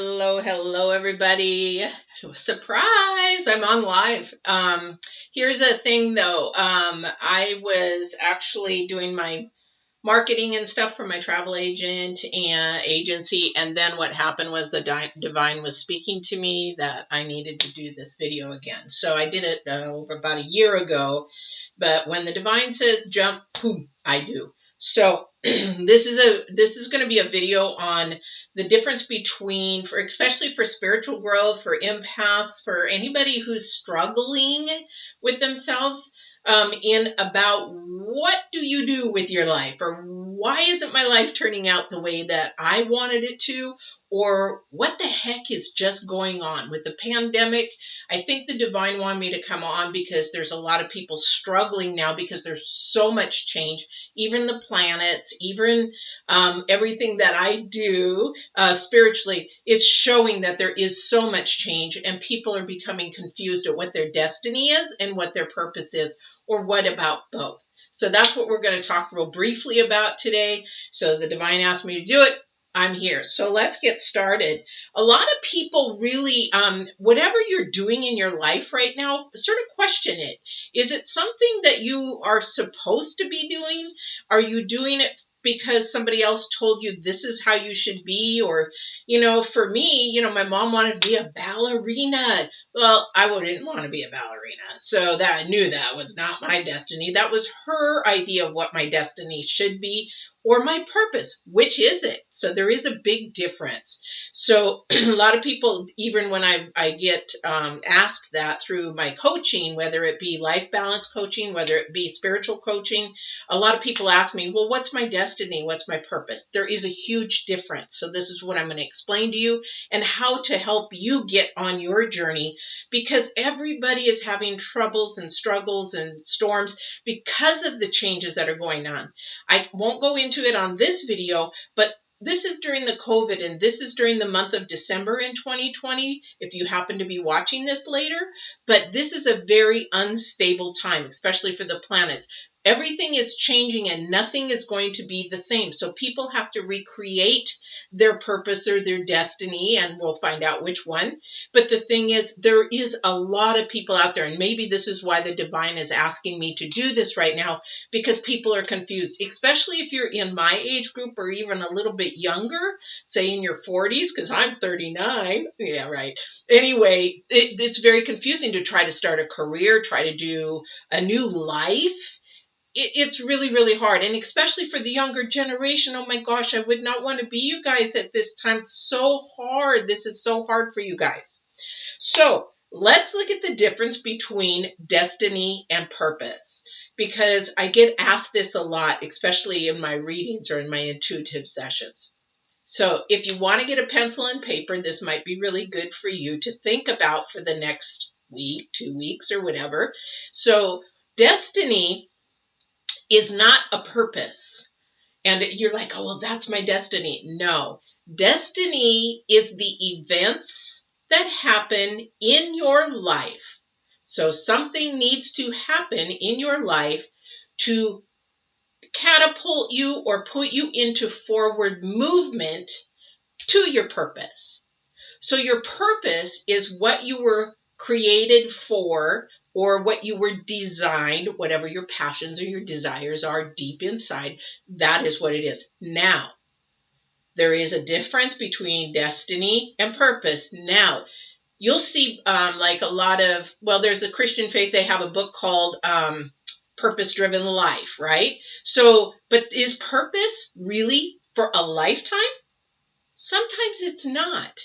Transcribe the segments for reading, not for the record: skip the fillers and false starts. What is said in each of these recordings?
Hello, everybody. Surprise, I'm on live. Here's a thing though. I was actually doing my marketing and stuff for my travel agent and agency. And then what happened was the divine was speaking to me that I needed to do this video again. So I did it over about a year ago. But when the divine says jump, boom, I do. So this is going to be a video on the difference between, for especially for spiritual growth, for empaths, for anybody who's struggling with themselves, in about what do you do with your life, or why isn't my life turning out the way that I wanted it to, or what the heck is just going on with the pandemic. I think the divine wanted me to come on because there's a lot of people struggling now because there's so much change, even the planets, even everything that I do spiritually is showing that there is so much change, and people are becoming confused at what their destiny is and what their purpose is, or what about both. So that's what we're going to talk real briefly about today. So the divine asked me to do it. I'm here. So let's get started. A lot of people really, whatever you're doing in your life right now, sort of question it. Is it something that you are supposed to be doing? Are you doing it because somebody else told you this is how you should be? Or, for me, my mom wanted to be a ballerina. Well, I didn't want to be a ballerina. So that I knew that was not my destiny. That was her idea of what my destiny should be, or my purpose. Which is it? So there is a big difference. So a lot of people, even when I get asked that through my coaching, whether it be life balance coaching, whether it be spiritual coaching, a lot of people ask me, well, what's my destiny? What's my purpose? There is a huge difference. So this is what I'm going to explain to you and how to help you get on your journey, because everybody is having troubles and struggles and storms because of the changes that are going on. I won't go into it on this video, but this is during the COVID, and this is during the month of December in 2020, if you happen to be watching this later. But this is a very unstable time, especially for the planets. Everything is changing and nothing is going to be the same. So people have to recreate their purpose or their destiny, and we'll find out which one. But the thing is, there is a lot of people out there, and maybe this is why the divine is asking me to do this right now, because people are confused, especially if you're in my age group or even a little bit younger, say in your 40s, because I'm 39. Yeah, right. Anyway, it's very confusing to try to start a career, try to do a new life. It's really, really hard. And especially for the younger generation, oh my gosh, I would not want to be you guys at this time. It's so hard. This is so hard for you guys. So let's look at the difference between destiny and purpose, because I get asked this a lot, especially in my readings or in my intuitive sessions. So if you want to get a pencil and paper, this might be really good for you to think about for the next week, 2 weeks, or whatever. So destiny is not a purpose. And you're like, oh, well, that's my destiny. No, destiny is the events that happen in your life. So something needs to happen in your life to catapult you or put you into forward movement to your purpose. So your purpose is what you were created for, or what you were designed, whatever your passions or your desires are deep inside. That is what it is. Now, there is a difference between destiny and purpose. Now, you'll see like a lot of, well, there's the Christian faith. They have a book called Purpose-Driven Life, right? So, but is purpose really for a lifetime? Sometimes it's not.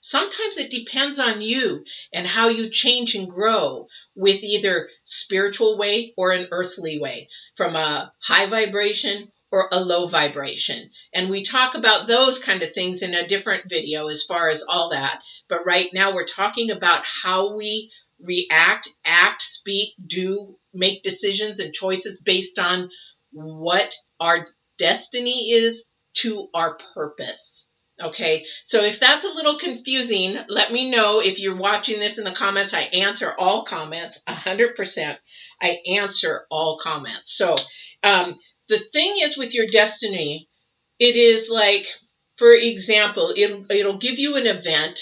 Sometimes it depends on you and how you change and grow with either spiritual way or an earthly way, from a high vibration or a low vibration. And we talk about those kind of things in a different video as far as all that. But right now we're talking about how we react, act, speak, do, make decisions and choices based on what our destiny is to our purpose. Okay, so if that's a little confusing, let me know. If you're watching this in the comments, I answer all comments, 100%. I answer all comments. So the thing is with your destiny, it is like For example, it'll give you an event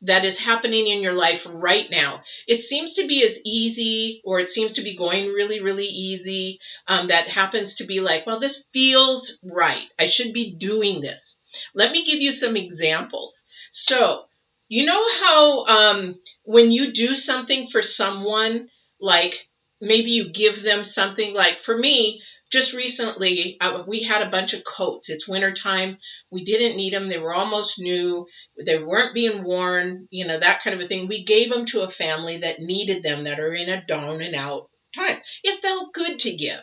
that is happening in your life right now. It seems to be as easy, or it seems to be going really, really easy. That happens to be like, well, this feels right. I should be doing this. Let me give you some examples. So, you know how when you do something for someone, like maybe you give them something, like for me, just recently, we had a bunch of coats. It's wintertime. We didn't need them. They were almost new. They weren't being worn, that kind of a thing. We gave them to a family that needed them, that are in a down and out time. It felt good to give.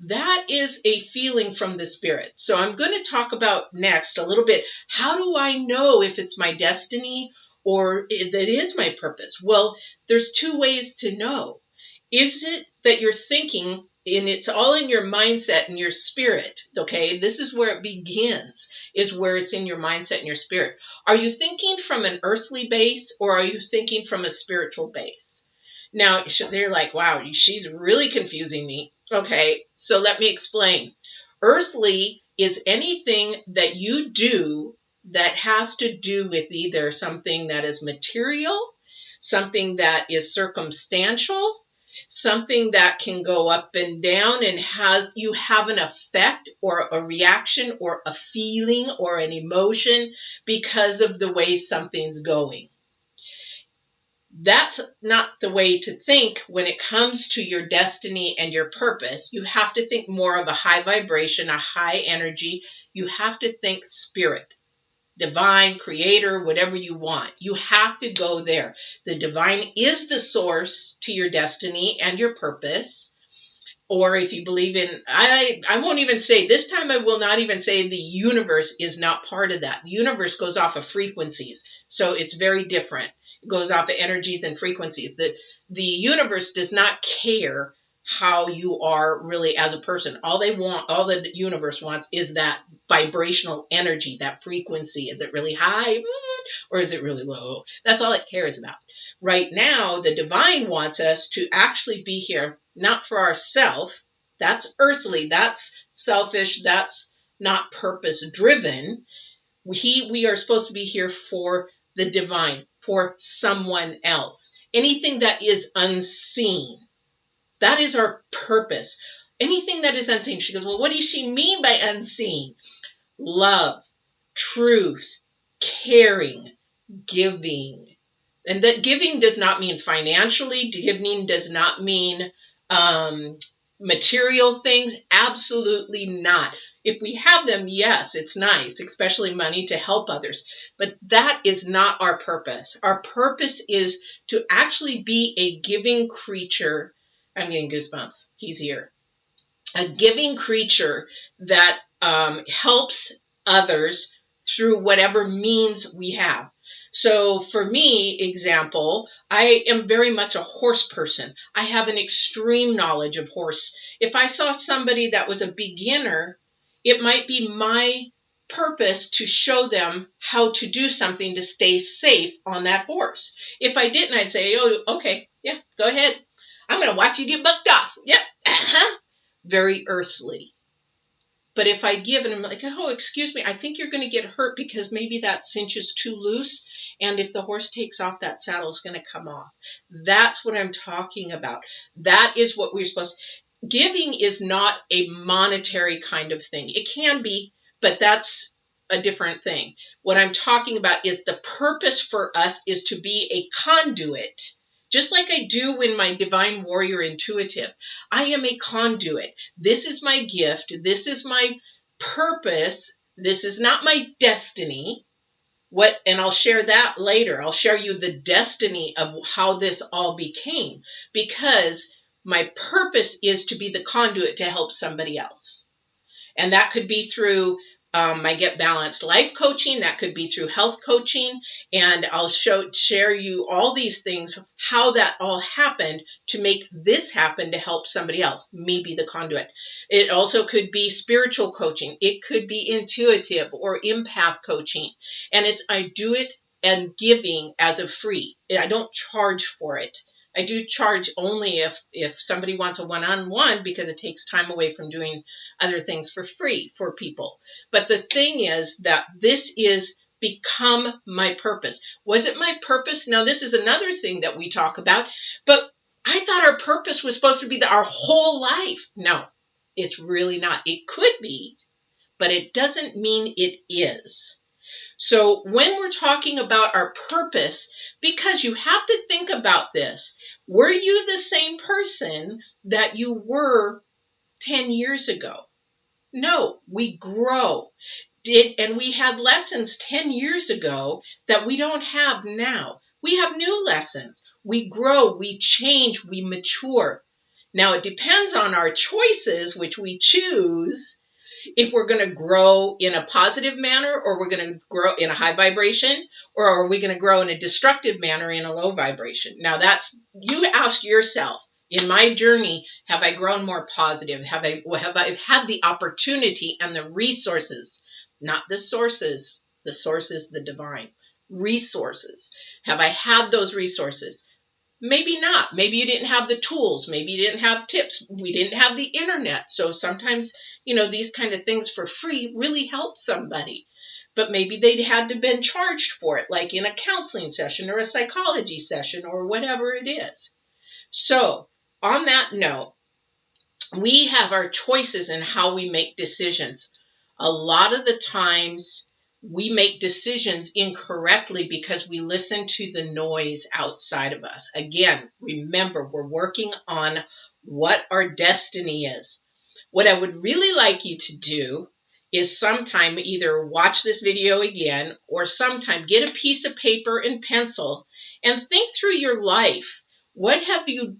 That is a feeling from the spirit. So I'm going to talk about next a little bit. How do I know if it's my destiny or that is my purpose? Well, there's two ways to know. Is it that you're thinking, and it's all in your mindset and your spirit, okay? This is where it begins, is where it's in your mindset and your spirit. Are you thinking from an earthly base, or are you thinking from a spiritual base? Now, they're like, wow, she's really confusing me. Okay, so let me explain. Earthly is anything that you do that has to do with either something that is material, something that is circumstantial, something that can go up and down and you have an effect or a reaction or a feeling or an emotion because of the way something's going. That's not the way to think when it comes to your destiny and your purpose. You have to think more of a high vibration, a high energy. You have to think spirit, divine, creator, whatever you want. You have to go there. The divine is the source to your destiny and your purpose. Or if you believe in, I won't even say, this time I will not even say the universe is not part of that. The universe goes off of frequencies. So it's very different. It goes off of energies and frequencies. The universe does not care how you are really as a person. All the universe wants is that vibrational energy, that frequency. Is it really high or is it really low? That's all it cares about. Right now, the divine wants us to actually be here, not for ourselves. That's earthly, that's selfish, that's not purpose driven. We are supposed to be here for the divine, for someone else. Anything that is unseen, that is our purpose. Anything that is unseen. She goes, well, what does she mean by unseen? Love, truth, caring, giving. And that giving does not mean financially. Giving does not mean material things. Absolutely not. If we have them, yes, it's nice, especially money to help others. But that is not our purpose. Our purpose is to actually be a giving creature. I'm getting goosebumps. He's here. A giving creature that helps others through whatever means we have. So for me, example, I am very much a horse person. I have an extreme knowledge of horse. If I saw somebody that was a beginner, it might be my purpose to show them how to do something to stay safe on that horse. If I didn't, I'd say, oh, okay, yeah, go ahead. I'm going to watch you get bucked off. Yep. Very earthly. But if I give and I'm like, oh, excuse me, I think you're going to get hurt because maybe that cinch is too loose. And if the horse takes off, that saddle is going to come off. That's what I'm talking about. That is what we're supposed to. Giving is not a monetary kind of thing. It can be, but that's a different thing. What I'm talking about is the purpose for us is to be a conduit. Just like I do in my Divine Warrior Intuitive. I am a conduit. This is my gift. This is my purpose. This is not my destiny. And I'll share that later. I'll share you the destiny of how this all became, because my purpose is to be the conduit to help somebody else. And that could be through my Get Balanced Life coaching. That could be through health coaching. And I'll share you all these things, how that all happened to make this happen to help somebody else, me be the conduit. It also could be spiritual coaching. It could be intuitive or empath coaching. And I do it and giving as a free. I don't charge for it. I do charge only if somebody wants a one-on-one, because it takes time away from doing other things for free for people. But the thing is that this is become my purpose. Was it my purpose? Now, this is another thing that we talk about, but I thought our purpose was supposed to be our whole life. No, it's really not. It could be, but it doesn't mean it is. So when we're talking about our purpose, because you have to think about this, were you the same person that you were 10 years ago? No, we grow. And we had lessons 10 years ago that we don't have now. We have new lessons. We grow, we change, we mature. Now, it depends on our choices, which we choose, if we're going to grow in a positive manner, or we're going to grow in a high vibration, or are we going to grow in a destructive manner in a low vibration. Now, that's, you ask yourself, in my journey, have I grown more positive? Have I had the opportunity and the resources, not the sources, the source is the divine, resources. Have I had those resources? Maybe not. Maybe you didn't have the tools. Maybe you didn't have tips. We didn't have the internet. So sometimes, these kind of things for free really help somebody. But maybe they had to been charged for it, like in a counseling session or a psychology session or whatever it is. So on that note, we have our choices in how we make decisions. A lot of the times we make decisions incorrectly because we listen to the noise outside of us. Again, remember, we're working on what our destiny is. What I would really like you to do is sometime either watch this video again, or sometime get a piece of paper and pencil and think through your life. What have you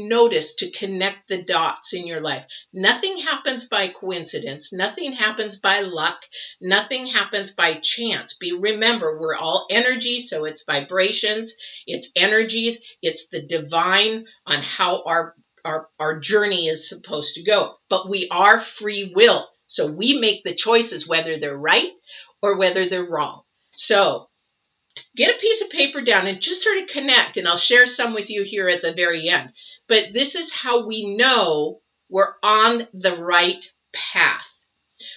noticed to connect the dots in your life? Nothing happens by coincidence. Nothing happens by luck. Nothing happens by chance. Remember, we're all energy, so it's vibrations, it's energies, it's the divine on how our journey is supposed to go. But we are free will. So we make the choices whether they're right or whether they're wrong. So get a piece of paper down and just sort of connect, and I'll share some with you here at the very end. But this is how we know we're on the right path.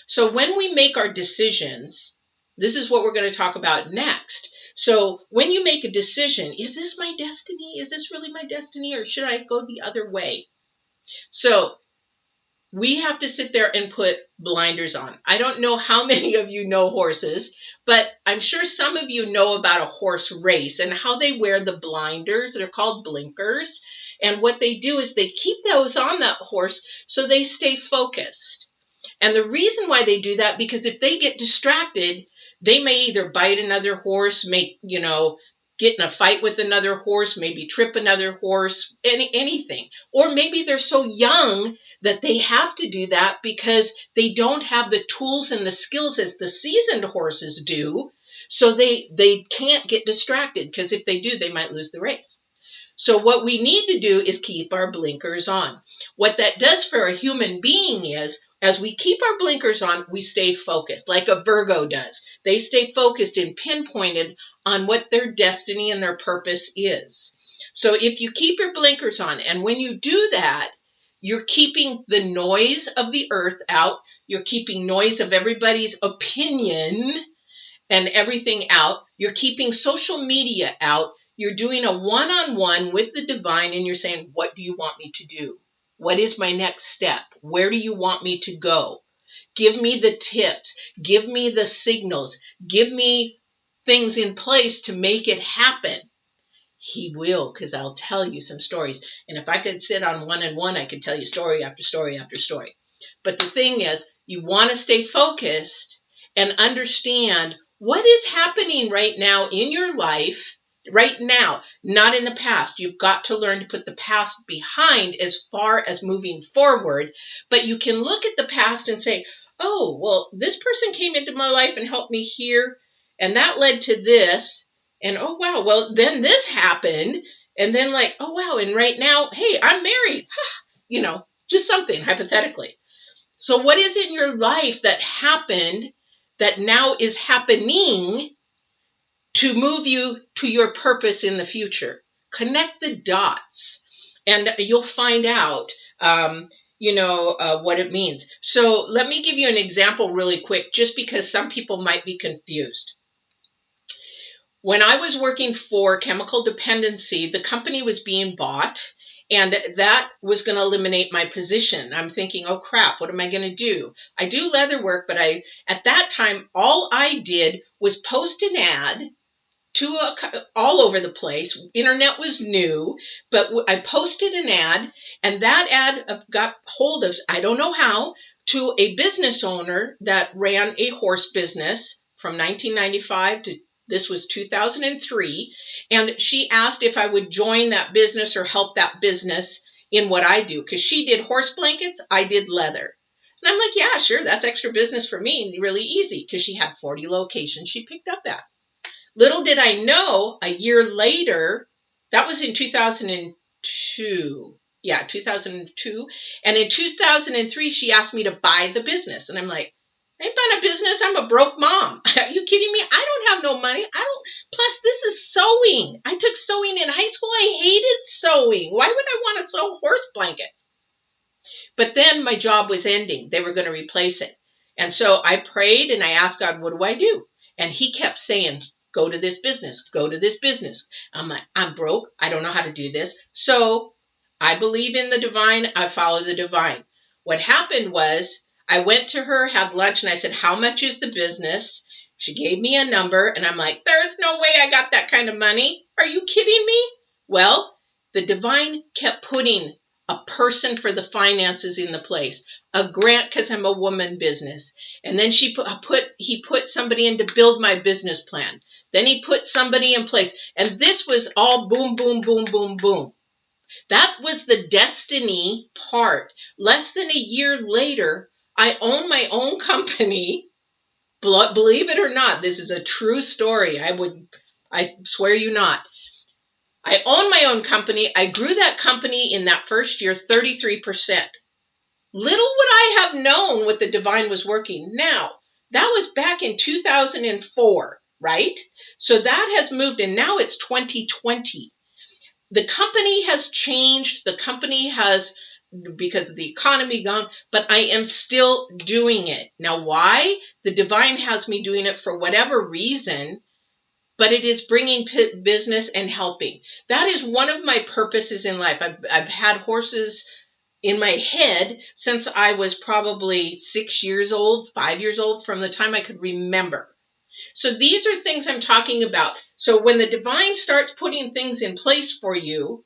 So when we make our decisions, this is what we're going to talk about next. So when you make a decision, is this my destiny? Is this really my destiny, or should I go the other way? So we have to sit there and put blinders on. I don't know how many of you know horses, but I'm sure some of you know about a horse race and how they wear the blinders. They're called blinkers. And what they do is they keep those on that horse so they stay focused. And the reason why they do that, because if they get distracted, they may either bite another horse, get in a fight with another horse, maybe trip another horse, anything. Or maybe they're so young that they have to do that because they don't have the tools and the skills as the seasoned horses do. So they can't get distracted, because if they do, they might lose the race. So what we need to do is keep our blinkers on. What that does for a human being is, as we keep our blinkers on, we stay focused, like a Virgo does. They stay focused and pinpointed on what their destiny and their purpose is. So if you keep your blinkers on, and when you do that, you're keeping the noise of the earth out, you're keeping noise of everybody's opinion and everything out, you're keeping social media out, you're doing a one-on-one with the divine, and you're saying, what do you want me to do? What is my next step? Where do you want me to go? Give me the tips. Give me the signals. Give me things in place to make it happen. He will, because I'll tell you some stories. And if I could sit on one-on-one, I could tell you story after story after story. But the thing is, you want to stay focused and understand what is happening right now in your life, right now, not in the past. You've got to learn to put the past behind as far as moving forward. But you can look at the past and say, oh, well, this person came into my life and helped me here, and that led to this. And oh, wow, well, then this happened. And then oh, wow, and right now, hey, I'm married. Just something hypothetically. So what is in your life that happened that now is happening to move you to your purpose in the future? Connect the dots, and you'll find out, what it means. So let me give you an example really quick, just because some people might be confused. When I was working for Chemical Dependency, the company was being bought, and that was going to eliminate my position. I'm thinking, oh crap, what am I going to do? I do leather work, but at that time, all I did was post an ad all over the place. Internet was new, but I posted an ad, and that ad got hold of, I don't know how, to a business owner that ran a horse business from 1995 to this was 2003. And she asked if I would join that business or help that business in what I do, because she did horse blankets, I did leather. And I'm like, yeah, sure, that's extra business for me, and really easy, because she had 40 locations she picked up at. Little did I know, a year later, that was in 2002. Yeah, 2002. And in 2003, she asked me to buy the business. And I'm like, I ain't buying a business. I'm a broke mom. Are you kidding me? I don't have no money. Plus, this is sewing. I took sewing in high school. I hated sewing. Why would I want to sew horse blankets? But then my job was ending. They were going to replace it. And so I prayed and I asked God, what do I do? And he kept saying, go to this business, go to this business. I'm like, I'm broke. I don't know how to do this. So I believe in the divine. I follow the divine. What happened was I went to her, had lunch, and I said, how much is the business? She gave me a number, and I'm like, there's no way I got that kind of money. Are you kidding me? Well, the divine kept putting a person for the finances in the place, a grant because I'm a woman business. And then he put somebody in to build my business plan. Then he put somebody in place. And this was all boom, boom, boom, boom, boom. That was the destiny part. Less than a year later, I own my own company. Believe it or not, this is a true story. I swear you not. I own my own company. I grew that company in that first year 33%. Little would I have known what the divine was working. Now, that was back in 2004, right? So that has moved, and now it's 2020. The company has changed. The company has, because of the economy, gone, but I am still doing it. Now, why? The divine has me doing it for whatever reason, but it is bringing business and helping. That is one of my purposes in life. I've had horses in my head since I was probably 6 years old, 5 years old, from the time I could remember. So these are things I'm talking about. So when the divine starts putting things in place for you,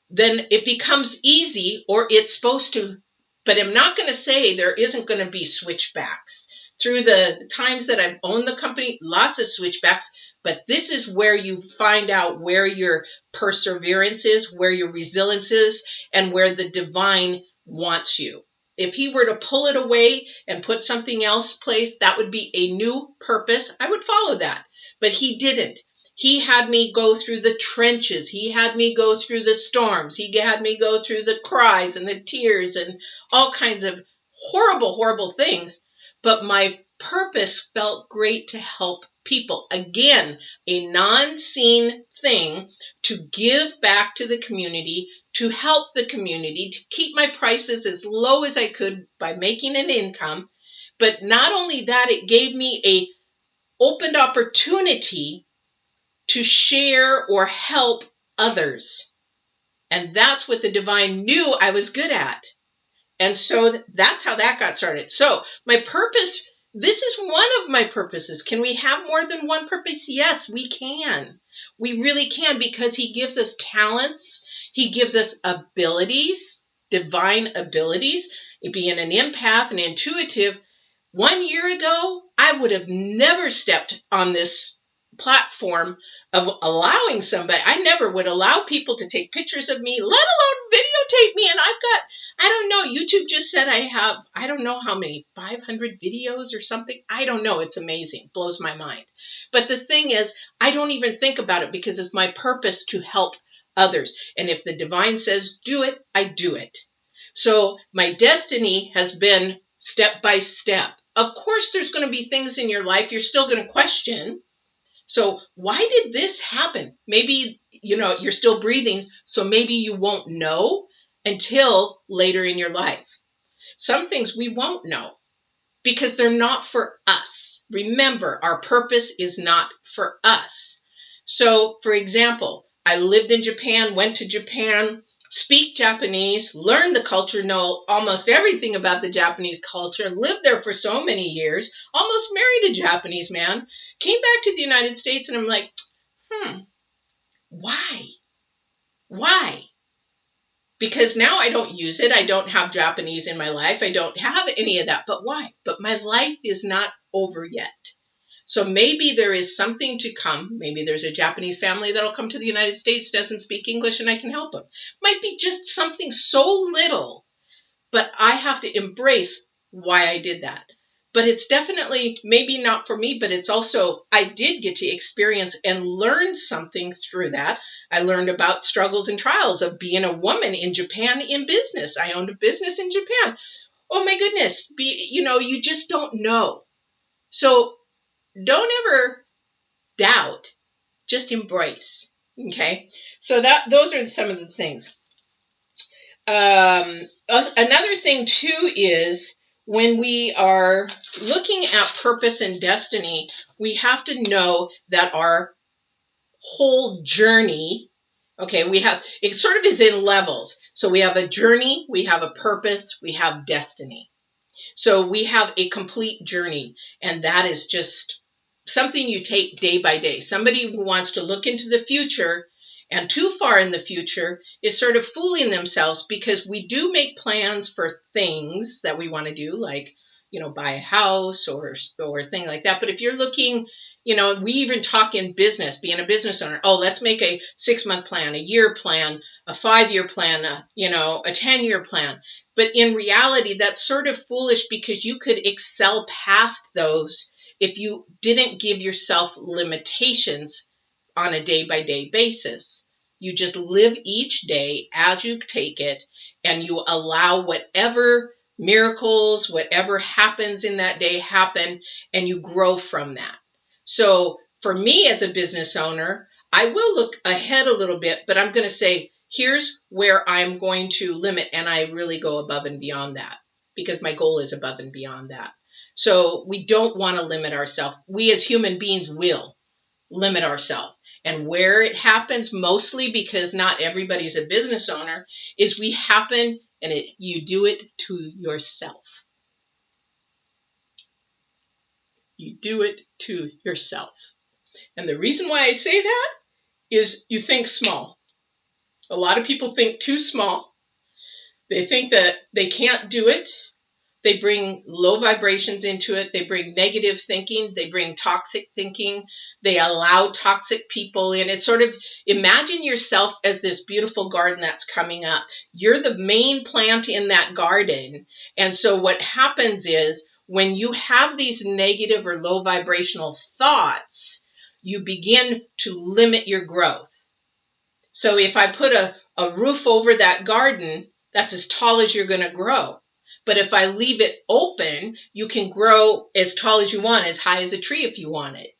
then it becomes easy, or it's supposed to. But I'm not going to say there isn't going to be switchbacks. Through the times that I've owned the company, lots of switchbacks, but this is where you find out where your perseverance is, where your resilience is, and where the divine wants you. If he were to pull it away and put something else place, that would be a new purpose. I would follow that, but he didn't. He had me go through the trenches. He had me go through the storms. He had me go through the cries and the tears and all kinds of horrible, horrible things. But my purpose felt great to help people. Again, a non-seen thing to give back to the community, to help the community, to keep my prices as low as I could by making an income. But not only that, it gave me a opened opportunity to share or help others. And that's what the divine knew I was good at. And so that's how that got started. So my purpose, this is one of my purposes. Can we have more than one purpose? Yes, we can. We really can, because he gives us talents. He gives us abilities, divine abilities. Being an empath and intuitive, 1 year ago, I would have never stepped on this platform of allowing somebody. I never would allow people to take pictures of me, let alone videotape me. And I've got, I don't know, YouTube just said I have, I don't know how many, 500 videos or something. I don't know. It's amazing. Blows my mind. But the thing is, I don't even think about it, because it's my purpose to help others. And if the divine says do it, I do it. So my destiny has been step by step. Of course, there's going to be things in your life you're still going to question. So why did this happen? Maybe, you're still breathing, so maybe you won't know until later in your life. Some things we won't know because they're not for us. Remember, our purpose is not for us. So, for example, I lived in Japan, went to Japan, speak Japanese, learned the culture, know almost everything about the Japanese culture, lived there for so many years, almost married a Japanese man, came back to the United States, and I'm like, why? Why? Because now I don't use it. I don't have Japanese in my life. I don't have any of that. But why? But my life is not over yet. So maybe there is something to come. Maybe there's a Japanese family that'll come to the United States, doesn't speak English, and I can help them. Might be just something so little, but I have to embrace why I did that. But it's definitely maybe not for me, but it's also, I did get to experience and learn something through that. I learned about struggles and trials of being a woman in Japan in business. I owned a business in Japan. Oh my goodness. You just don't know. So don't ever doubt, just embrace. Okay. So those are some of the things. Another thing too is when we are looking at purpose and destiny, we have to know that our whole journey, okay, it sort of is in levels. So we have a journey, we have a purpose, we have destiny. So we have a complete journey, and that is just something you take day by day. Somebody who wants to look into the future and too far in the future is sort of fooling themselves, because we do make plans for things that we want to do, like, buy a house or thing like that. But if you're looking, we even talk in business, being a business owner. Oh, let's make a 6-month plan, a year plan, a 5-year plan, a 10-year plan. But in reality, that's sort of foolish, because you could excel past those if you didn't give yourself limitations on a day-by-day basis. You just live each day as you take it, and you allow whatever miracles, whatever happens in that day happen, and you grow from that. So for me as a business owner, I will look ahead a little bit, but I'm going to say, here's where I'm going to limit, and I really go above and beyond that, because my goal is above and beyond that. So we don't want to limit ourselves. We as human beings will limit ourselves. And where it happens, mostly because not everybody's a business owner, is you do it to yourself. You do it to yourself. And the reason why I say that is you think small. A lot of people think too small. They think that they can't do it. They bring low vibrations into it. They bring negative thinking. They bring toxic thinking. They allow toxic people in. It's sort of, imagine yourself as this beautiful garden that's coming up. You're the main plant in that garden. And so what happens is, when you have these negative or low vibrational thoughts, you begin to limit your growth. So if I put a roof over that garden, that's as tall as you're going to grow. But if I leave it open, you can grow as tall as you want, as high as a tree if you want it.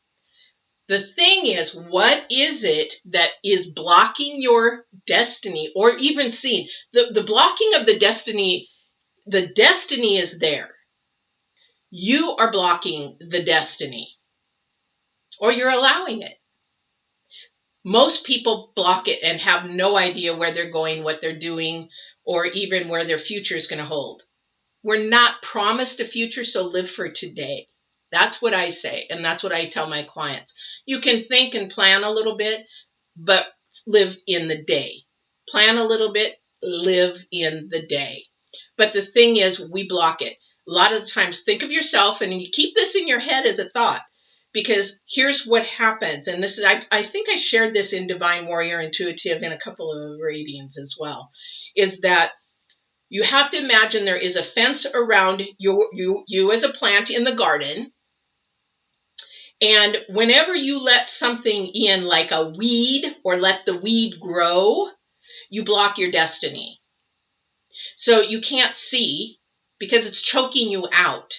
The thing is, what is it that is blocking your destiny, or even seen? The blocking of the destiny is there. You are blocking the destiny, or you're allowing it. Most people block it and have no idea where they're going, what they're doing, or even where their future is going to hold. We're not promised a future, so live for today. That's what I say, and that's what I tell my clients. You can think and plan a little bit, but live in the day. Plan a little bit, live in the day. But the thing is, we block it. A lot of the times, think of yourself, and you keep this in your head as a thought, because here's what happens. And this is, I think I shared this in Divine Warrior Intuitive in a couple of readings as well, is that you have to imagine there is a fence around you as a plant in the garden. And whenever you let something in, like a weed, or let the weed grow, you block your destiny. So you can't see, because it's choking you out.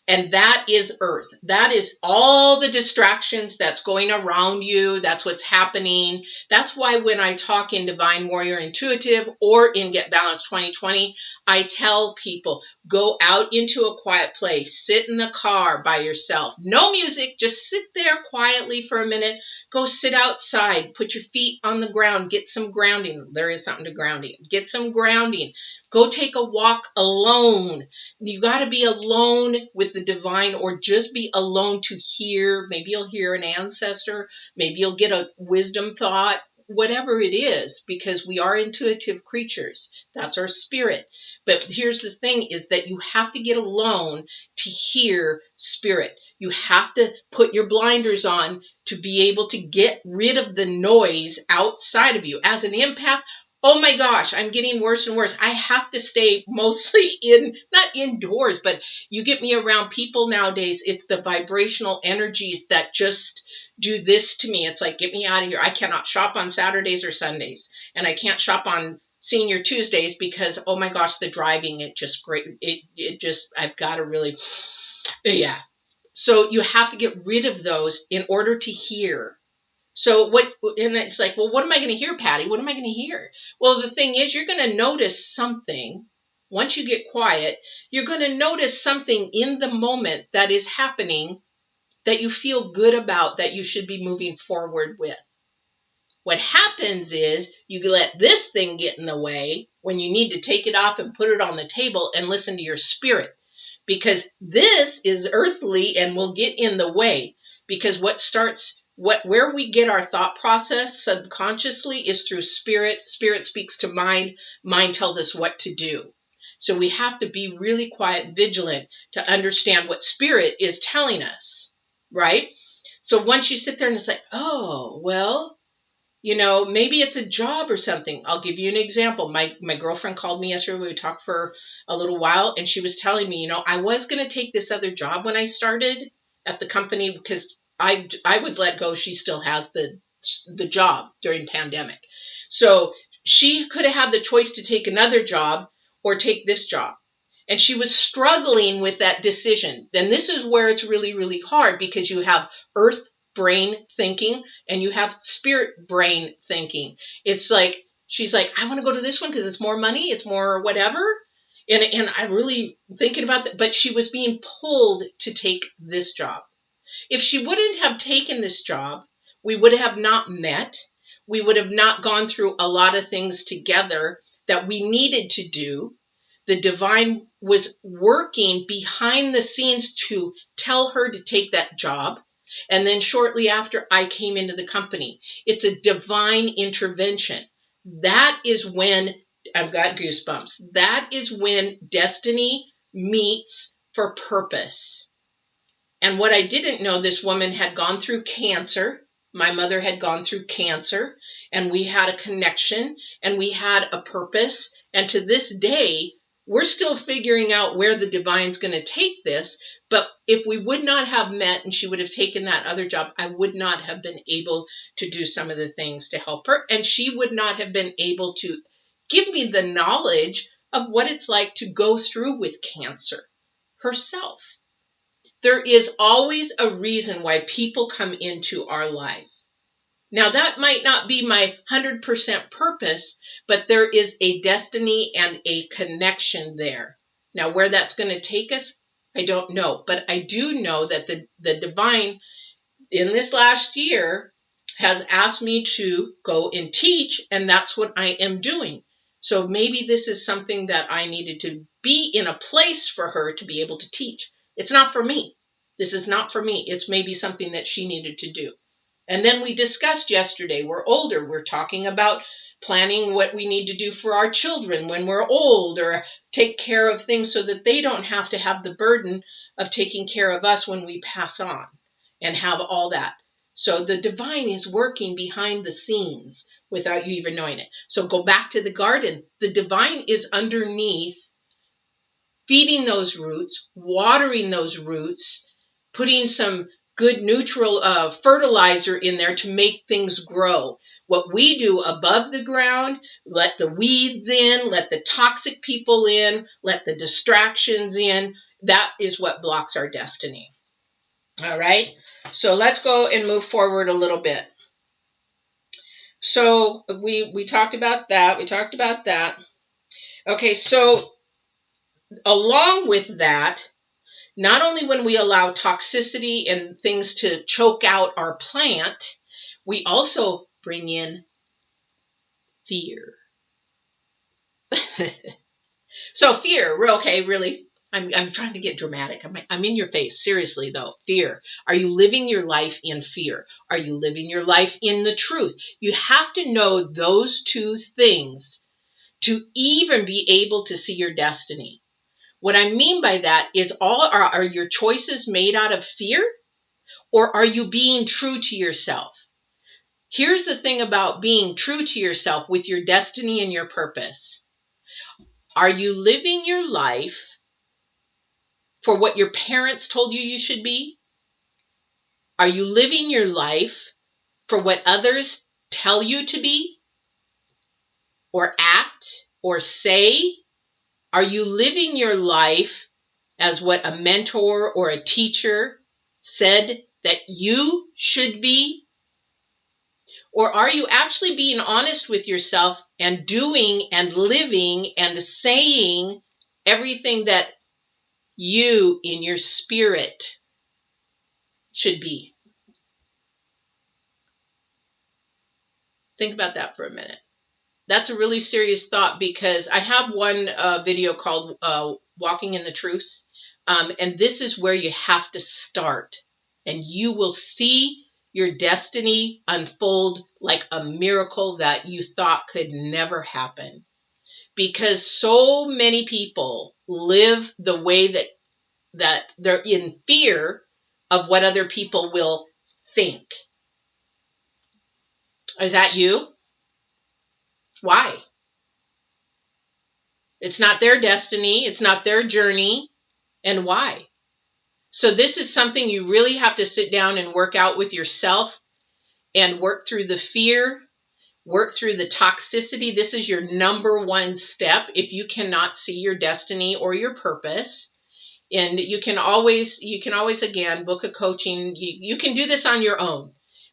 And that is earth. That is all the distractions that's going around you. That's what's happening. That's why when I talk in Divine Warrior Intuitive or in Get Balanced 2020, I tell people, go out into a quiet place, sit in the car by yourself. No music, just sit there quietly for a minute. Go sit outside, put your feet on the ground, get some grounding. There is something to grounding. Get some grounding. Go take a walk alone. You got to be alone with the divine, or just be alone to hear. Maybe you'll hear an ancestor. Maybe you'll get a wisdom thought, whatever it is, because we are intuitive creatures. That's our spirit. But here's the thing is that you have to get alone to hear spirit. You have to put your blinders on to be able to get rid of the noise outside of you. As an empath, oh my gosh, I'm getting worse and worse. I have to stay mostly not indoors, but you get me around people nowadays. It's the vibrational energies that just do this to me. It's like, get me out of here. I cannot shop on Saturdays or Sundays, and I can't shop on Senior Tuesdays because, oh my gosh, the driving, I've got to really, yeah. So you have to get rid of those in order to hear. So and it's like, well, what am I going to hear, Patti? What am I going to hear? Well, the thing is, you're going to notice something. Once you get quiet, you're going to notice something in the moment that is happening that you feel good about, that you should be moving forward with. What happens is you let this thing get in the way when you need to take it off and put it on the table and listen to your spirit. Because this is earthly and will get in the way. Because where we get our thought process subconsciously is through spirit. Spirit speaks to mind. Mind tells us what to do. So we have to be really quiet, vigilant to understand what spirit is telling us, right? So once you sit there and it's like, oh, well, maybe it's a job or something. I'll give you an example. My girlfriend called me yesterday. We talked for a little while, and she was telling me, I was going to take this other job when I started at the company because I was let go. She still has the job during pandemic. So she could have had the choice to take another job or take this job. And she was struggling with that decision. Then this is where it's really, really hard, because you have earth brain thinking and you have spirit brain thinking. It's like, she's like, I want to go to this one because it's more money, it's more whatever. And I'm really thinking about that. But she was being pulled to take this job. If she wouldn't have taken this job, we would have not met. We would have not gone through a lot of things together that we needed to do. The divine was working behind the scenes to tell her to take that job. And then shortly after, I came into the company. It's a divine intervention. That is when, I've got goosebumps, that is when destiny meets for purpose. And what I didn't know, this woman had gone through cancer. My mother had gone through cancer, and we had a connection, and we had a purpose. And to this day, we're still figuring out where the divine's going to take this. But if we would not have met and she would have taken that other job, I would not have been able to do some of the things to help her. And she would not have been able to give me the knowledge of what it's like to go through with cancer herself. There is always a reason why people come into our life. Now, that might not be my 100% purpose, but there is a destiny and a connection there. Now, where that's going to take us, I don't know. But I do know that the divine in this last year has asked me to go and teach, and that's what I am doing. So maybe this is something that I needed to be in a place for her to be able to teach. It's not for me. This is not for me. It's maybe something that she needed to do. And then we discussed yesterday, we're older, we're talking about planning what we need to do for our children when we're old, or take care of things so that they don't have to have the burden of taking care of us when we pass on and have all that. So the divine is working behind the scenes without you even knowing it. So go back to the garden. The divine is underneath, feeding those roots, watering those roots, putting some good neutral fertilizer in there to make things grow. What we do above the ground, let the weeds in, let the toxic people in, let the distractions in. that is what blocks our destiny. All right. So let's go and move forward a little bit. So we talked about that. We talked about that. Okay, so along with that, not only when we allow toxicity and things to choke out our plant, we also bring in fear. So fear, okay, really, I'm trying to get dramatic. I'm in your face. Seriously, though, fear. Are you living your life in fear? Are you living your life in the truth? You have to know those two things to even be able to see your destiny. What I mean by that is are your choices made out of fear, or are you being true to yourself? Here's the thing about being true to yourself with your destiny and your purpose. Are you living your life for what your parents told you you should be? Are you living your life for what others tell you to be or act or say? Are you living your life as what a mentor or a teacher said that you should be? Or are you actually being honest with yourself and doing and living and saying everything that you in your spirit should be? Think about that for a minute. That's a really serious thought, because I have one video called Walking in the Truth. And this is where you have to start. And you will see your destiny unfold like a miracle that you thought could never happen. Because so many people live the way that they're in fear of what other people will think. Is that you? Why? It's not their destiny. It's not their journey. And why? So this is something you really have to sit down and work out with yourself and work through the fear, work through the toxicity. This is your number one step if you cannot see your destiny or your purpose. And you can always again book a coaching. You can do this on your own.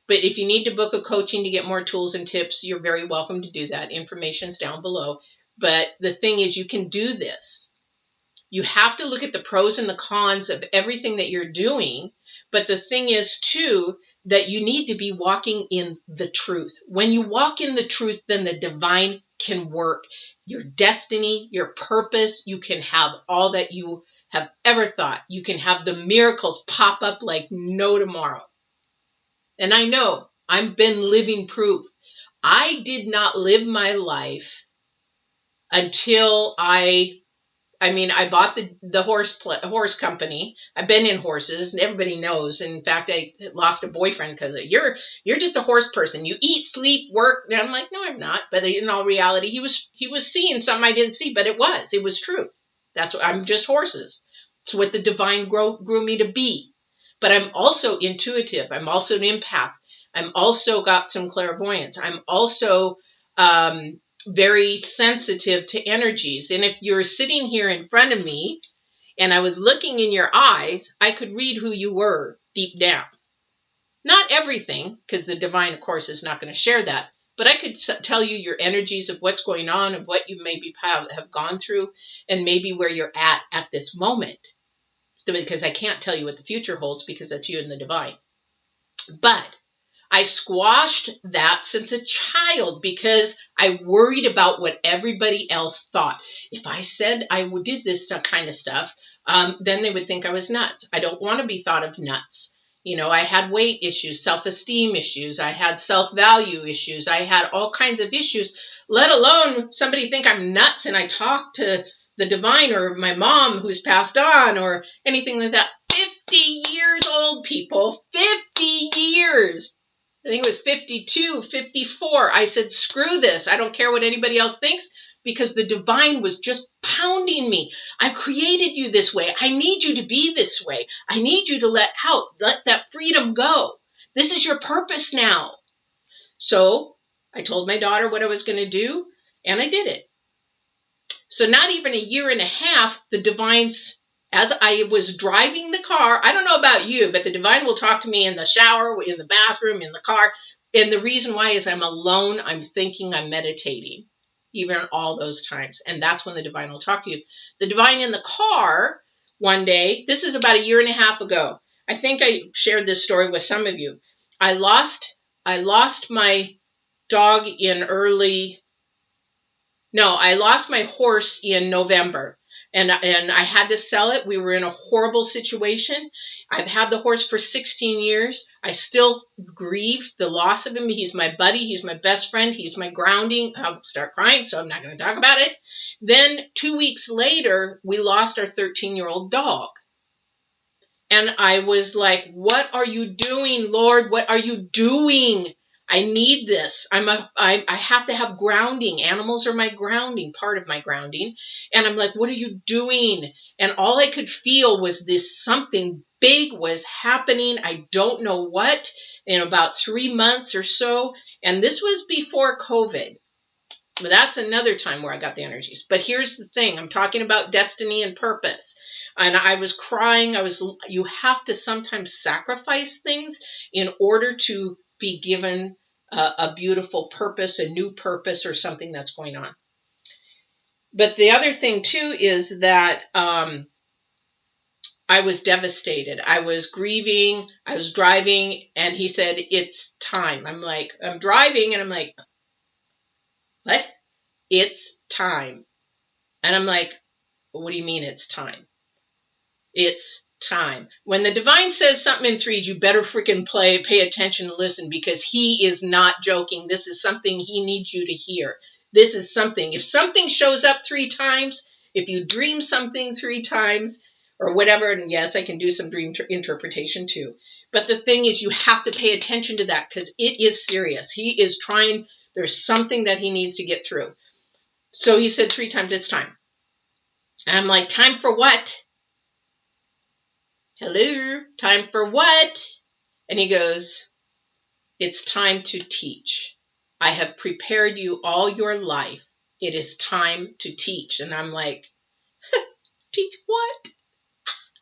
But if you need to book a coaching to get more tools and tips, you're very welcome to do that. Information's down below. But the thing is, you can do this. You have to look at the pros and the cons of everything that you're doing. But the thing is, too, that you need to be walking in the truth. When you walk in the truth, then the divine can work. Your destiny, your purpose, you can have all that you have ever thought. You can have the miracles pop up like no tomorrow. And I know I've been living proof. I did not live my life until I bought the horse company. I've been in horses, and everybody knows. In fact, I lost a boyfriend because you're just a horse person. You eat, sleep, work. And I'm like, no, I'm not. But in all reality, he was seeing something I didn't see, but it was truth. That's what I'm just horses. It's what the divine grew me to be. But I'm also intuitive. I'm also an empath. I'm also got some clairvoyance. I'm also very sensitive to energies. And if you're sitting here in front of me and I was looking in your eyes, I could read who you were deep down. Not everything, because the divine, of course, is not going to share that. But I could tell you your energies of what's going on and what you maybe have gone through and maybe where you're at this moment. Because I can't tell you what the future holds, because that's you and the divine. But I squashed that since a child because I worried about what everybody else thought. If I said I did this kind of stuff, then they would think I was nuts. I don't want to be thought of nuts. I had weight issues, self-esteem issues. I had self-value issues. I had all kinds of issues, let alone somebody think I'm nuts and I talk to the divine or my mom who's passed on or anything like that. 50 years old, people, 50 years. I think it was 52, 54. I said, screw this. I don't care what anybody else thinks, because the divine was just pounding me. I've created you this way. I need you to be this way. I need you to let that freedom go. This is your purpose now. So I told my daughter what I was going to do, and I did it. So not even a year and a half, the divine's As I was driving the car, I don't know about you, but the divine will talk to me in the shower, in the bathroom, in the car. And the reason why is I'm alone, I'm thinking, I'm meditating, even all those times. And that's when the divine will talk to you. The divine in the car one day, this is about a year and a half ago. I think I shared this story with some of you. I lost my dog in I lost my horse in November, and I had to sell it. We were in a horrible situation. I've had the horse for 16 years. I still grieve the loss of him. He's my buddy. He's my best friend. He's my grounding. I'll start crying, so I'm not going to talk about it. Then 2 weeks later, we lost our 13-year-old dog. And I was like, what are you doing, Lord? What are you doing? I need this. I have to have grounding. Animals are my grounding, part of my grounding. And I'm like, what are you doing? And all I could feel was this something big was happening. I don't know what, in about 3 months or so. And this was before COVID. But that's another time where I got the energies. But here's the thing. I'm talking about destiny and purpose. And I was crying. You have to sometimes sacrifice things in order to be given a beautiful purpose, a new purpose, or something that's going on. But the other thing too is that I was devastated. I was grieving. I was driving, and he said, it's time. I'm driving, and I'm like, what? It's time. And I'm like, what do you mean it's time? It's time. When the divine says something in threes, you better freaking pay attention and listen, because he is not joking. This is something he needs you to hear. This is something. If something shows up 3 times, if you dream something 3 times or whatever, and yes, I can do some dream interpretation too. But the thing is, you have to pay attention to that, because it is serious. He is trying. There's something that he needs to get through. So he said 3 times, it's time. And I'm like, time for what? Hello, time for what? And he goes, it's time to teach. I have prepared you all your life. It is time to teach. And I'm like, teach what?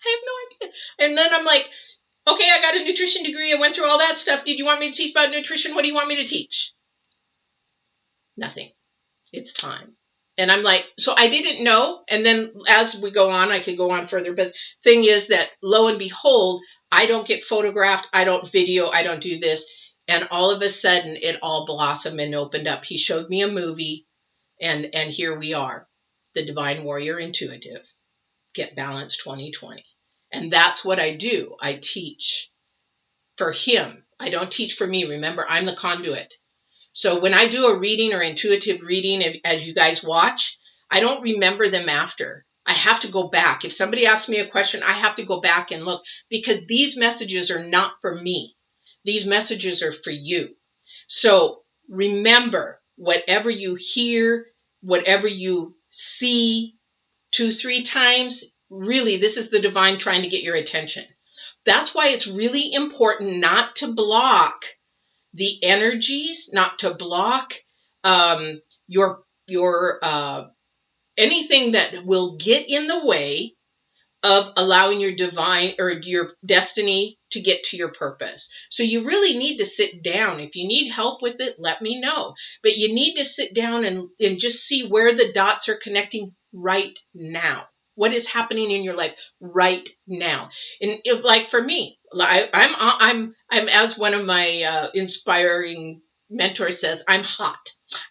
I have no idea. And then I'm like, okay, I got a nutrition degree. I went through all that stuff. Did you want me to teach about nutrition? What do you want me to teach? Nothing. It's time. And I'm like, so I didn't know. And then as we go on, I could go on further. But thing is that lo and behold, I don't get photographed. I don't video. I don't do this. And all of a sudden, it all blossomed and opened up. He showed me a movie. And here we are. The Divine Warrior Intuitive. Get Balanced 2020. And that's what I do. I teach for him. I don't teach for me. Remember, I'm the conduit. So when I do a reading or intuitive reading, as you guys watch, I don't remember them after. I have to go back. If somebody asks me a question, I have to go back and look, because these messages are not for me. These messages are for you. So remember, whatever you hear, whatever you see 2, 3 times, really, this is the divine trying to get your attention. That's why it's really important not to block the energies, not to block your anything that will get in the way of allowing your divine or your destiny to get to your purpose. So you really need to sit down. If you need help with it, let me know. But you need to sit down and just see where the dots are connecting right now. What is happening in your life right now? And like for me, I'm as one of my inspiring mentors says, I'm hot.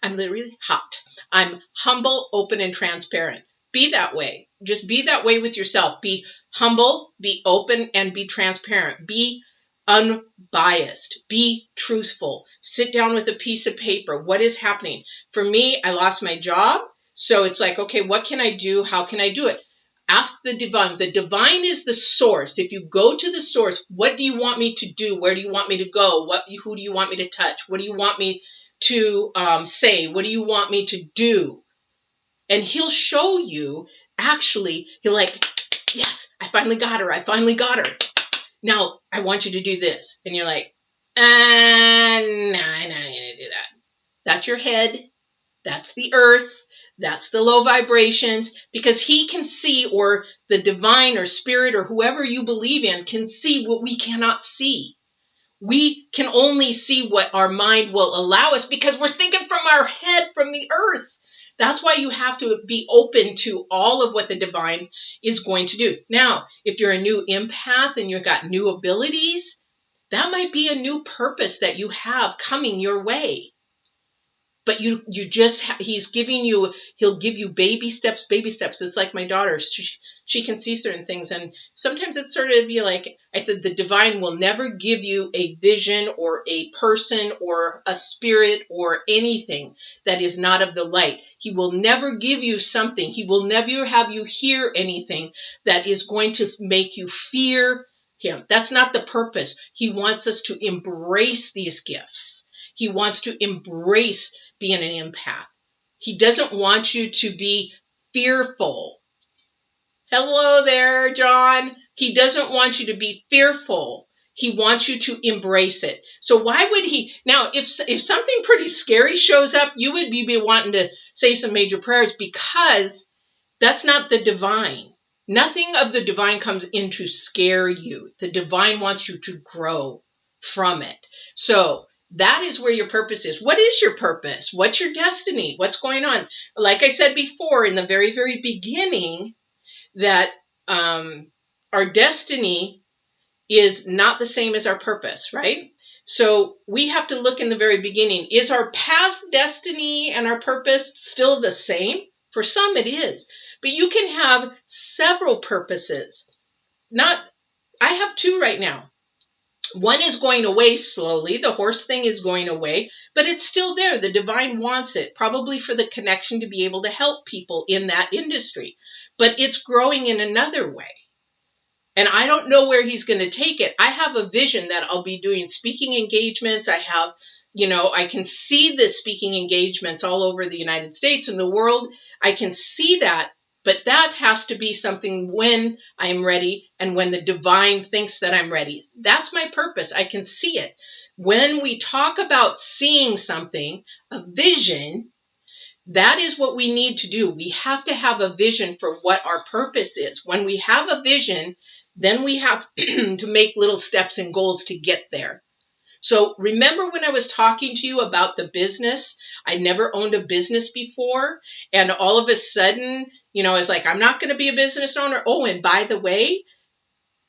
I'm literally hot. I'm humble, open, and transparent. Be that way. Just be that way with yourself. Be humble, be open, and be transparent. Be unbiased. Be truthful. Sit down with a piece of paper. What is happening? For me, I lost my job. So it's like, okay, what can I do? How can I do it? Ask the divine. The divine is the source. If you go to the source, what do you want me to do? Where do you want me to go? Who do you want me to touch? What do you want me to say? What do you want me to do? And he'll show you, actually, he'll like, yes, I finally got her. I finally got her. Now, I want you to do this. And you're like, no, I'm not going to do that. That's your head. That's the earth. That's the low vibrations, because he can see, or the divine or spirit or whoever you believe in can see what we cannot see. We can only see what our mind will allow us because we're thinking from our head, from the earth. That's why you have to be open to all of what the divine is going to do. Now, if you're a new empath and you've got new abilities, that might be a new purpose that you have coming your way. But you just, he'll give you baby steps. It's like my daughter, she can see certain things. And sometimes it's sort of be like, I said, the divine will never give you a vision or a person or a spirit or anything that is not of the light. He will never give you something. He will never have you hear anything that is going to make you fear him. That's not the purpose. He wants us to embrace these gifts. He wants to embrace being an empath. He doesn't want you to be fearful. Hello there, John. He doesn't want you to be fearful. He wants you to embrace it. So why would he? Now, if something pretty scary shows up, you would be wanting to say some major prayers, because that's not the divine. Nothing of the divine comes in to scare you. The divine wants you to grow from it. So that is where your purpose is. What is your purpose? What's your destiny? What's going on? Like I said before in the very, very beginning, that our destiny is not the same as our purpose, right? So we have to look in the very beginning. Is our past destiny and our purpose still the same? For some it is. But you can have several purposes. I have two right now. One is going away slowly. The horse thing is going away, but it's still there. The divine wants it, probably for the connection to be able to help people in that industry. But it's growing in another way. And I don't know where he's going to take it. I have a vision that I'll be doing speaking engagements. I have, I can see the speaking engagements all over the United States and the world. I can see that. But that has to be something when I'm ready and when the divine thinks that I'm ready. That's my purpose. I can see it. When we talk about seeing something, a vision, that is what we need to do. We have to have a vision for what our purpose is. When we have a vision, then we have to make little steps and goals to get there. So remember when I was talking to you about the business? I never owned a business before. And all of a sudden, I was like, I'm not going to be a business owner. Oh, and by the way,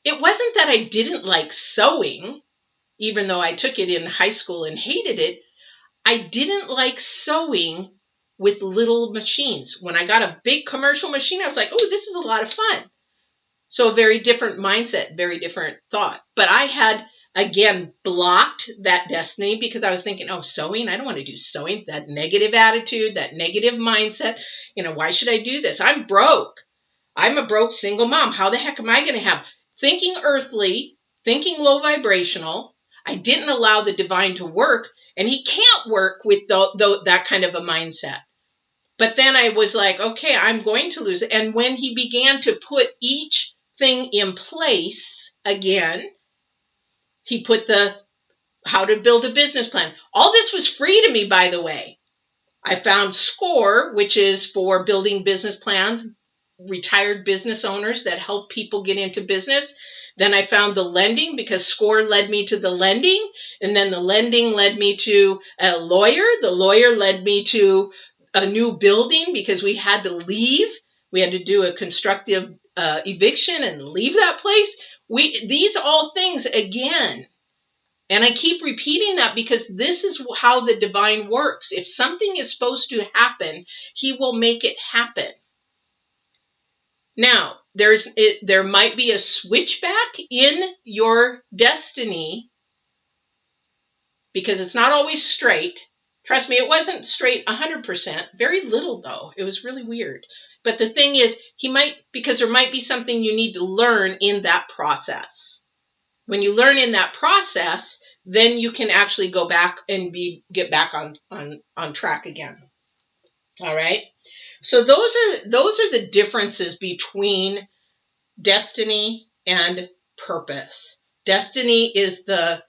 it wasn't that I didn't like sewing, even though I took it in high school and hated it. I didn't like sewing with little machines. When I got a big commercial machine, I was like, oh, this is a lot of fun. So a very different mindset, very different thought. But I had, again, blocked that destiny because I was thinking, oh, sewing, I don't want to do sewing. That negative attitude, that negative mindset. Why should I do this? I'm broke. I'm a broke single mom. How the heck am I going to have? Thinking earthly, thinking low vibrational. I didn't allow the divine to work, and he can't work with that kind of a mindset. But then I was like, okay, I'm going to lose it. And when he began to put each thing in place again, he put how to build a business plan. All this was free to me, by the way. I found SCORE, which is for building business plans, retired business owners that help people get into business. Then I found the lending, because SCORE led me to the lending. And then the lending led me to a lawyer. The lawyer led me to a new building, because we had to leave. We had to do a constructive eviction and leave that place. These all things again. And I keep repeating that because this is how the divine works. If something is supposed to happen, he will make it happen. Now, there might be a switchback in your destiny, because it's not always straight. Trust me, it wasn't straight 100%. Very little, though. It was really weird. But the thing is, because there might be something you need to learn in that process. When you learn in that process, then you can actually go back and get back on track again. All right. So those are the differences between destiny and purpose. Destiny is the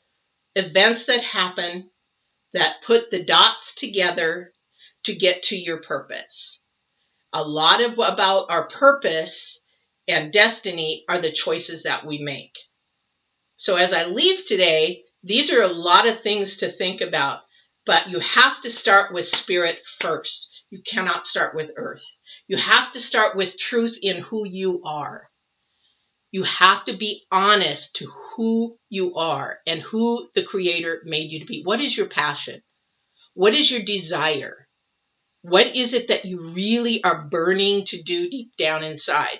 events that happen that put the dots together to get to your purpose. A lot of about our purpose and destiny are the choices that we make. So as I leave today, these are a lot of things to think about, but you have to start with spirit first. You cannot start with earth. You have to start with truth in who you are. You have to be honest to who you are and who the Creator made you to be. What is your passion? What is your desire? What is it that you really are burning to do deep down inside?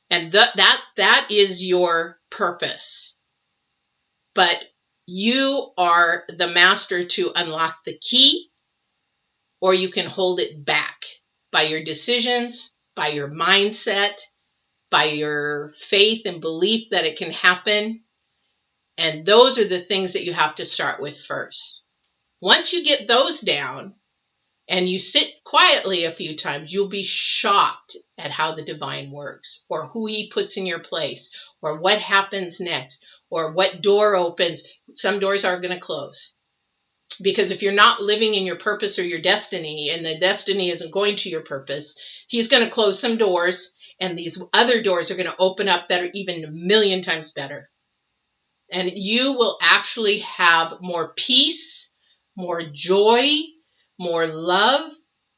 And that is your purpose. But you are the master to unlock the key, or you can hold it back by your decisions, by your mindset, by your faith and belief that it can happen. And those are the things that you have to start with first. Once you get those down and you sit quietly a few times, you'll be shocked at how the divine works, or who he puts in your place, or what happens next, or what door opens. Some doors are going to close. Because if you're not living in your purpose or your destiny, and the destiny isn't going to your purpose, he's going to close some doors, and these other doors are going to open up that are even a million times better. And you will actually have more peace, more joy, more love,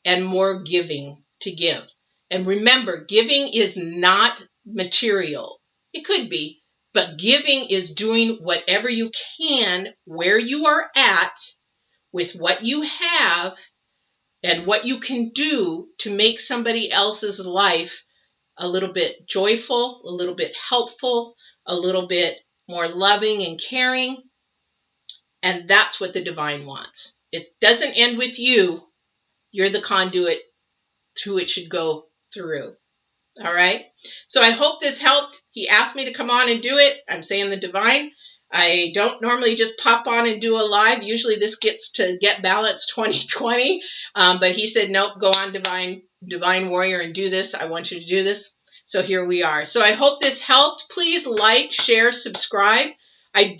and more giving to give. And remember, giving is not material. It could be, but giving is doing whatever you can where you are at with what you have and what you can do to make somebody else's life a little bit joyful, a little bit helpful, a little bit more loving and caring. And that's what the divine wants. It doesn't end with you. You're the conduit through it should go through. All right. So I hope this helped. He asked me to come on and do it. I'm saying the divine. I don't normally just pop on and do a live. Usually this gets to Get Balanced 2020. But he said, nope, go on Divine Warrior and do this. I want you to do this. So here we are. So I hope this helped. Please like, share, subscribe. I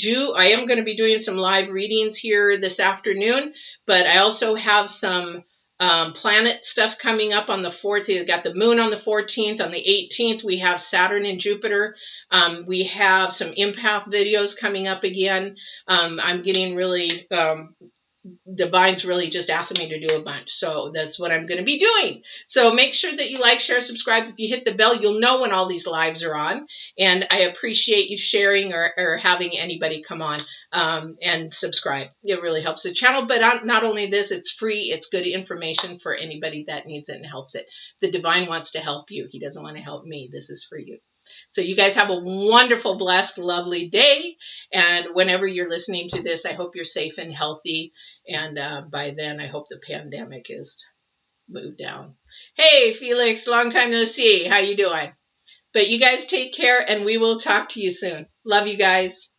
am going to be doing some live readings here this afternoon, but I also have some planet stuff coming up on the 4th. We've got the moon on the 14th. On the 18th, we have Saturn and Jupiter. We have some empath videos coming up again. I'm getting really Divine's really just asking me to do a bunch. So that's what I'm going to be doing. So make sure that you like, share, subscribe. If you hit the bell, you'll know when all these lives are on. And I appreciate you sharing or having anybody come on and subscribe. It really helps the channel. But not only this, it's free. It's good information for anybody that needs it and helps it. The divine wants to help you. He doesn't want to help me. This is for you. So you guys have a wonderful, blessed, lovely day. And whenever you're listening to this, I hope you're safe and healthy. And by then, I hope the pandemic is moved down. Hey, Felix, long time no see. How you doing? But you guys take care, and we will talk to you soon. Love you guys.